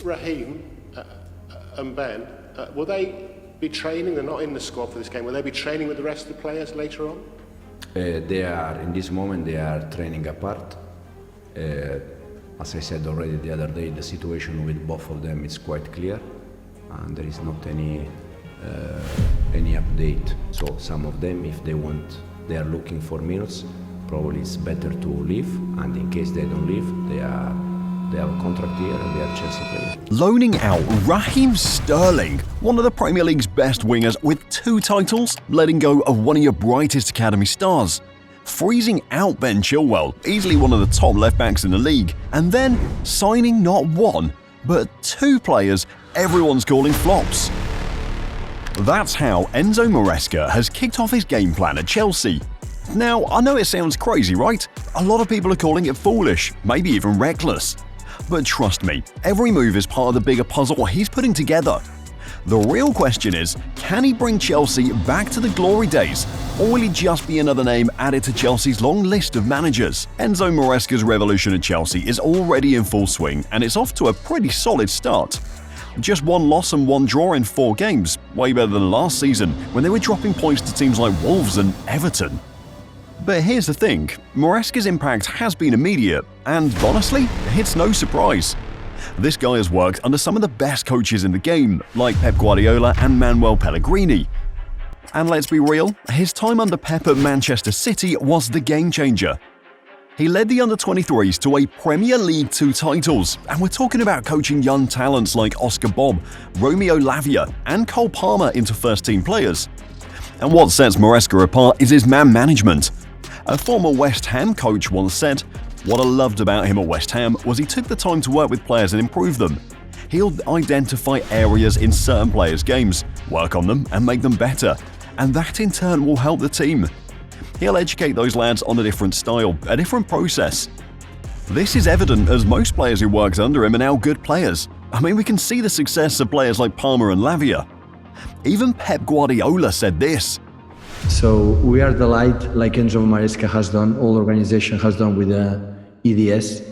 Raheem and Ben, will they be training? They're not in the squad for this game. Will they be training with the rest of the players later on? They are, in this moment, they are training apart. As I said already the other day, the situation with both of them is quite clear, and there is not any update. So some of them, if they want, they are looking for minutes. Probably it's better to leave, and in case they don't leave, they have a contract here and they are Chelsea players. Loaning out Raheem Sterling, one of the Premier League's best wingers with 2 titles, letting go of one of your brightest academy stars, freezing out Ben Chilwell, easily one of the top left-backs in the league, and then signing not 1, but 2 players everyone's calling flops. That's how Enzo Maresca has kicked off his game plan at Chelsea. Now, I know it sounds crazy, right? A lot of people are calling it foolish, maybe even reckless. But trust me, every move is part of the bigger puzzle he's putting together. The real question is, can he bring Chelsea back to the glory days, or will he just be another name added to Chelsea's long list of managers? Enzo Maresca's revolution at Chelsea is already in full swing, and it's off to a pretty solid start. Just 1 loss and 1 draw in 4 games, way better than last season when they were dropping points to teams like Wolves and Everton. But here's the thing, Maresca's impact has been immediate, and honestly, it's no surprise. This guy has worked under some of the best coaches in the game, like Pep Guardiola and Manuel Pellegrini. And let's be real, his time under Pep at Manchester City was the game changer. He led the under-23s to a Premier League 2 titles, and we're talking about coaching young talents like Oscar Bob, Romeo Lavia, and Cole Palmer into first-team players. And what sets Maresca apart is his man management. A former West Ham coach once said, "What I loved about him at West Ham was he took the time to work with players and improve them. He'll identify areas in certain players' games, work on them and make them better, and that in turn will help the team. He'll educate those lads on a different style, a different process." This is evident as most players who worked under him are now good players. I mean, we can see the success of players like Palmer and Lavia. Even Pep Guardiola said this. So we are the light, like Enzo Maresca has done, all organization has done with the EDS.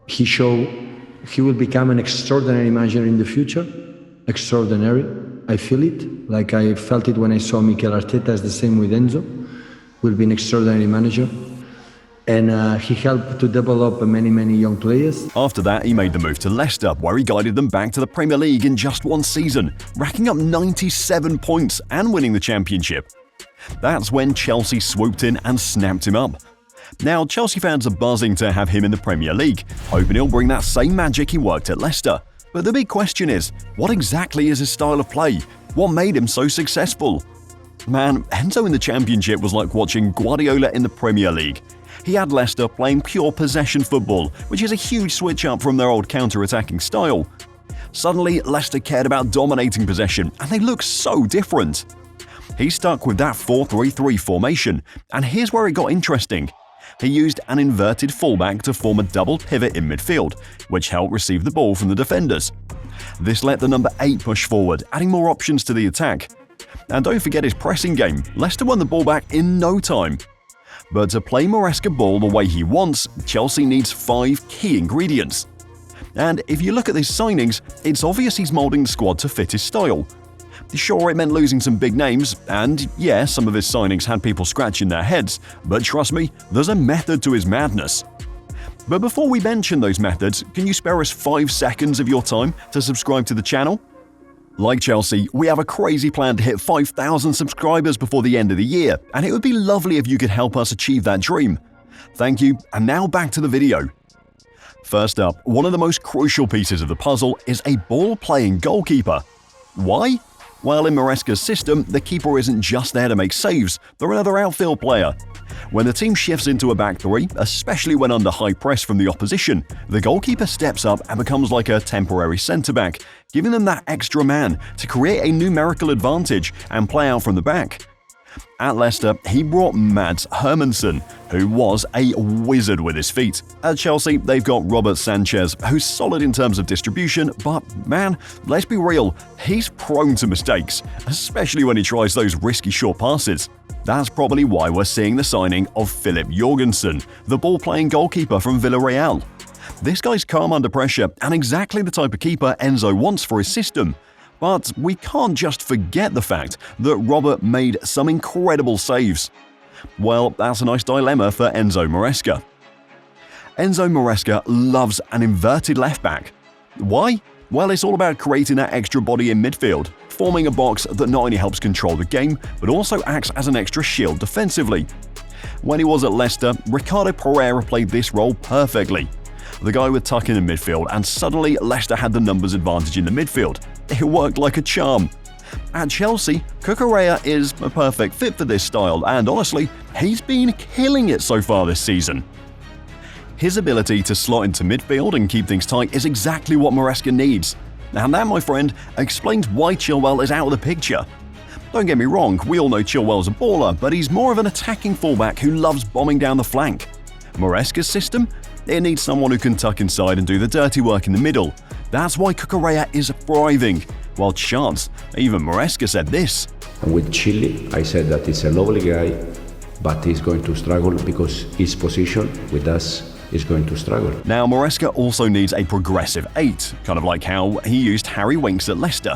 He will become an extraordinary manager in the future. Extraordinary. I feel it. Like I felt it when I saw Mikel Arteta, it's the same with Enzo. Will be an extraordinary manager. And he helped to develop many young players. After that, he made the move to Leicester, where he guided them back to the Premier League in just 1 season, racking up 97 points and winning the championship. That's when Chelsea swooped in and snapped him up. Now, Chelsea fans are buzzing to have him in the Premier League, hoping he'll bring that same magic he worked at Leicester. But the big question is, what exactly is his style of play? What made him so successful? Man, Enzo in the Championship was like watching Guardiola in the Premier League. He had Leicester playing pure possession football, which is a huge switch up from their old counter-attacking style. Suddenly, Leicester cared about dominating possession, and they looked so different. He stuck with that 4-3-3 formation, and here's where it got interesting. He used an inverted fullback to form a double pivot in midfield, which helped receive the ball from the defenders. This let the number 8 push forward, adding more options to the attack. And don't forget his pressing game, Leicester won the ball back in no time. But to play Maresca ball the way he wants, Chelsea needs 5 key ingredients. And if you look at his signings, it's obvious he's moulding the squad to fit his style. Sure, it meant losing some big names, and yeah, some of his signings had people scratching their heads, but trust me, there's a method to his madness. But before we mention those methods, can you spare us 5 seconds of your time to subscribe to the channel? Like Chelsea, we have a crazy plan to hit 5,000 subscribers before the end of the year, and it would be lovely if you could help us achieve that dream. Thank you, and now back to the video. First up, one of the most crucial pieces of the puzzle is a ball-playing goalkeeper. Why? Well, in Maresca's system, the keeper isn't just there to make saves, they're another outfield player. When the team shifts into a back 3, especially when under high press from the opposition, the goalkeeper steps up and becomes like a temporary centre-back, giving them that extra man to create a numerical advantage and play out from the back. At Leicester, he brought Mads Hermansen, who was a wizard with his feet. At Chelsea, they've got Robert Sanchez, who's solid in terms of distribution, but man, let's be real, he's prone to mistakes, especially when he tries those risky short passes. That's probably why we're seeing the signing of Philip Jorgensen, the ball-playing goalkeeper from Villarreal. This guy's calm under pressure and exactly the type of keeper Enzo wants for his system. But we can't just forget the fact that Robert made some incredible saves. Well, that's a nice dilemma for Enzo Maresca. Enzo Maresca loves an inverted left-back. Why? Well, it's all about creating that extra body in midfield, forming a box that not only helps control the game, but also acts as an extra shield defensively. When he was at Leicester, Ricardo Pereira played this role perfectly. The guy would tuck in the midfield, and suddenly Leicester had the numbers advantage in the midfield. It worked like a charm. At Chelsea, Cucurella is a perfect fit for this style, and honestly, he's been killing it so far this season. His ability to slot into midfield and keep things tight is exactly what Maresca needs. And that, my friend, explains why Chilwell is out of the picture. Don't get me wrong, we all know Chilwell's a baller, but he's more of an attacking fullback who loves bombing down the flank. Maresca's system? It needs someone who can tuck inside and do the dirty work in the middle. That's why Cucurella is thriving. While chance, even Maresca said this. With Chile, I said that he's a lovely guy, but he's going to struggle because his position with us is going to struggle. Now, Maresca also needs a progressive 8, kind of like how he used Harry Winks at Leicester.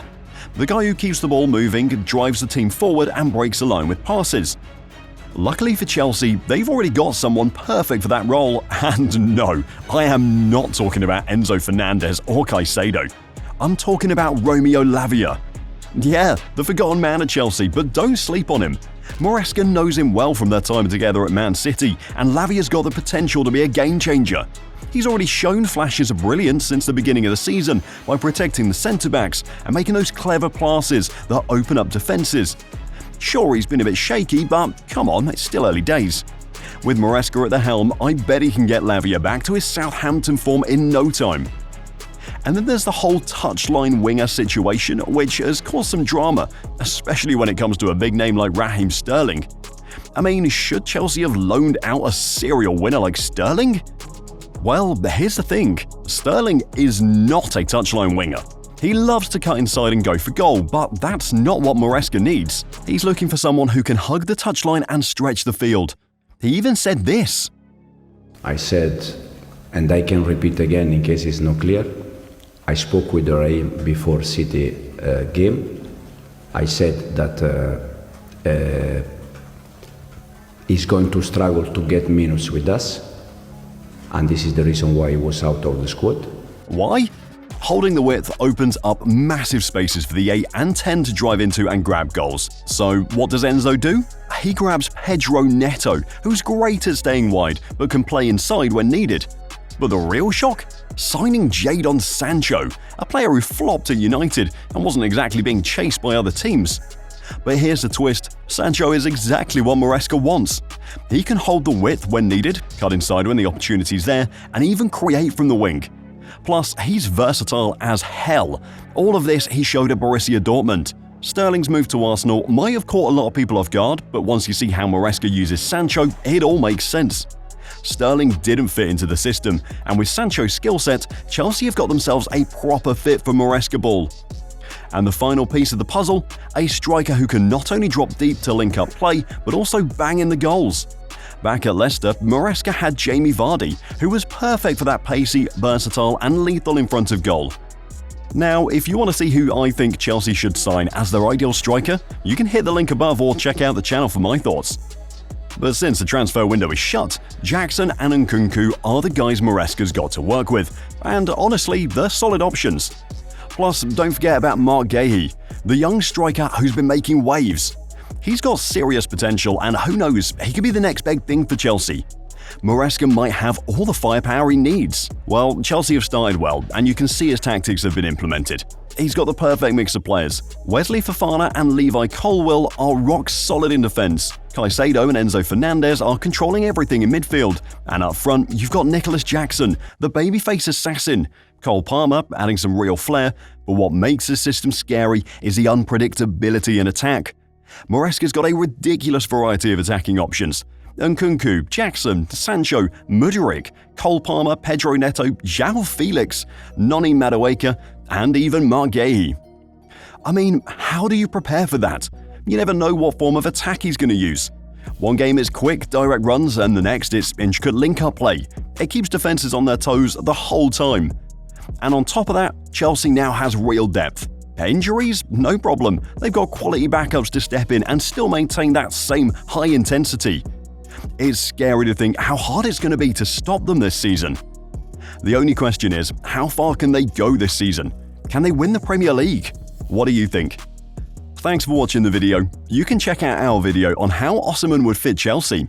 The guy who keeps the ball moving, drives the team forward and breaks a line with passes. Luckily for Chelsea, they've already got someone perfect for that role, and no, I am not talking about Enzo Fernandez or Caicedo. I'm talking about Romeo Lavia. Yeah, the forgotten man at Chelsea, but don't sleep on him. Maresca knows him well from their time together at Man City, and Lavia's got the potential to be a game-changer. He's already shown flashes of brilliance since the beginning of the season by protecting the centre-backs and making those clever passes that open up defences. Sure, he's been a bit shaky, but come on, it's still early days. With Maresca at the helm, I bet he can get Lavia back to his Southampton form in no time. And then there's the whole touchline winger situation, which has caused some drama, especially when it comes to a big name like Raheem Sterling. I mean, should Chelsea have loaned out a serial winner like Sterling? Well, here's the thing. Sterling is not a touchline winger. He loves to cut inside and go for goal, but that's not what Maresca needs. He's looking for someone who can hug the touchline and stretch the field. He even said this. I said, and I can repeat again in case it's not clear, I spoke with Raheem before City game. I said that he's going to struggle to get minutes with us, and this is the reason why he was out of the squad. Why? Holding the width opens up massive spaces for the 8 and 10 to drive into and grab goals. So what does Enzo do? He grabs Pedro Neto, who's great at staying wide but can play inside when needed. But the real shock? Signing Jadon Sancho, a player who flopped at United and wasn't exactly being chased by other teams. But here's the twist, Sancho is exactly what Maresca wants. He can hold the width when needed, cut inside when the opportunity's there, and even create from the wing. Plus, he's versatile as hell. All of this he showed at Borussia Dortmund. Sterling's move to Arsenal might have caught a lot of people off guard, but once you see how Maresca uses Sancho, it all makes sense. Sterling didn't fit into the system, and with Sancho's skill set, Chelsea have got themselves a proper fit for Maresca ball. And the final piece of the puzzle, a striker who can not only drop deep to link up play, but also bang in the goals. Back at Leicester, Maresca had Jamie Vardy, who was perfect for that pacey, versatile and lethal in front of goal. Now, if you want to see who I think Chelsea should sign as their ideal striker, you can hit the link above or check out the channel for my thoughts. But since the transfer window is shut, Jackson and Nkunku are the guys Maresca's got to work with, and honestly, they're solid options. Plus, don't forget about Marc Guéhi, the young striker who's been making waves. He's got serious potential, and who knows, he could be the next big thing for Chelsea. Maresca might have all the firepower he needs. Well, Chelsea have started well, and you can see his tactics have been implemented. He's got the perfect mix of players. Wesley Fofana and Levi Colwill are rock solid in defence. Caicedo and Enzo Fernandez are controlling everything in midfield. And up front, you've got Nicholas Jackson, the babyface assassin. Cole Palmer adding some real flair, but what makes this system scary is the unpredictability in attack. Maresca's got a ridiculous variety of attacking options. Nkunku, Jackson, Sancho, Mudryk, Cole Palmer, Pedro Neto, João Felix, Noni Madueke, and even Marc Guéhi. I mean, how do you prepare for that? You never know what form of attack he's going to use. One game is quick, direct runs, and the next it's intricate link-up play. It keeps defences on their toes the whole time. And on top of that, Chelsea now has real depth. Injuries? No problem. They've got quality backups to step in and still maintain that same high intensity. It's scary to think how hard it's going to be to stop them this season. The only question is, how far can they go this season? Can they win the Premier League? What do you think? Thanks for watching the video. You can check out our video on how Osimhen would fit Chelsea.